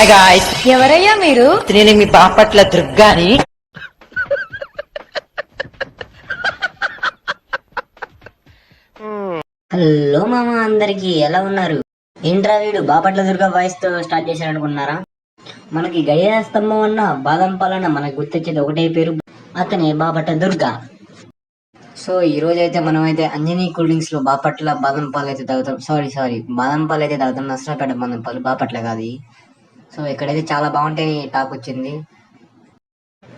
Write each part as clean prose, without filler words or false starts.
Hi guys, ఎవరయ్యా మీరు? నేను మీ బాపట్ల దుర్గాని. హలో మామ, అందరికి ఎలా ఉన్నారు? ఏంట్రా వీడు బాపట్ల దుర్గా వాయిస్ తో స్టార్ట్ చేశాడు అనుకున్నారా? మనకి గడియార స్తంభం అన్న బాదం పాలన్న మనకు గుర్తొచ్చేది ఒకటే పేరు, అతనే బాపట్ల దుర్గా. సో ఈ రోజు అయితే మనం అయితే అంజనీ కూల్ డ్రింక్స్ లో బాపట్ల బాదం పాలు అయితే తాగుతాం. సారీ బాదం పాలు అయితే తాగుతాం, నష్టపేట బాదం పాలు, బాపట్ల కాదు ఇవి. సో ఇక్కడైతే చాలా బాగుంటాయి టాక్ వచ్చింది.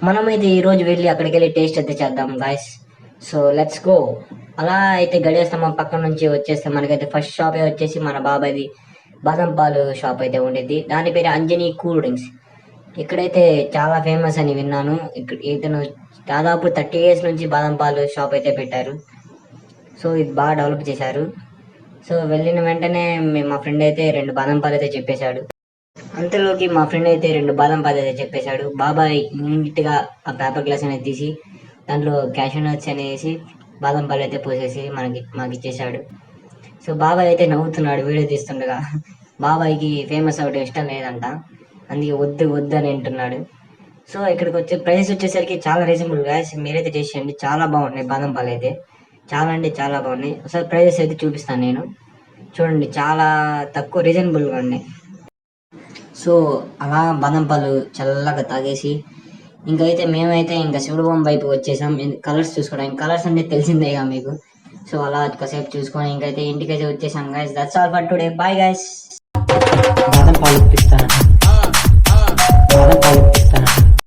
మనమైతే ఈ రోజు వెళ్ళి అక్కడికి వెళ్ళి టేస్ట్ అయితే చేద్దాం గాయస్. So let's go. అలా అయితే గడియార స్తంభం పక్కన నుంచి వచ్చేస్తే మనకైతే ఫస్ట్ షాప్ వచ్చేసి మన బాబాయ్ది బాదం పాలు షాప్ అయితే ఉండేది. దాని పేరు అంజనీ కూల్ డ్రింక్స్. ఇక్కడైతే చాలా ఫేమస్ అని విన్నాను. ఇక్కడ ఇతను దాదాపు 30 years నుంచి బాదం పాలు షాప్ అయితే పెట్టారు. సో ఇది బాగా డెవలప్ చేశారు. సో వెళ్ళిన వెంటనే మా ఫ్రెండ్ అయితే 2 బాదం పాలు అయితే చెప్పేశాడు. అంతలోకి మా ఫ్రెండ్ అయితే 2 బాదం పాలు అయితే చెప్పేశాడు. బాబాయ్ నీట్ గా ఆ పేపర్ గ్లాస్ అనేది తీసి దాంట్లో క్యాషూ నట్స్ అనేసి బాదం పాలు అయితే పోసేసి మాకు ఇచ్చేసాడు. సో బాబాయ్ అయితే నవ్వుతున్నాడు వీడియో తీస్తుండగా. బాబాయ్కి ఫేమస్ అవడం ఇష్టం లేదంట, అందుకే వద్దు అని అంటున్నాడు. సో ఇక్కడికి వచ్చే ప్రైస్ వచ్చేసరికి చాలా రీజనబుల్ గా, మీరైతే టేస్ట్ చేయండి. చాలా బాగున్నాయి బాదం పాలు అయితే, చాలా అంటే చాలా బాగున్నాయి. ఒకసారి ప్రైజెస్ అయితే చూపిస్తాను నేను, చూడండి. చాలా తక్కువ రీజనబుల్ గా ఉన్నాయి. సో అలా బాదం పాలు చల్లగా తాగేసి ఇంకైతే మేమైతే ఇంకా శివుడు బొమ్మ వైపు వచ్చేసాం. కలర్స్ చూసుకోవడానికి. కలర్స్ అంటే తెలిసిందేగా మీకు. సో అలా కాసేపు చూసుకొని ఇంకైతే ఇంటికైతే వచ్చేసాం guys. That's all for today. Bye guys. బాదం పాలు ఇప్పిస్తాను.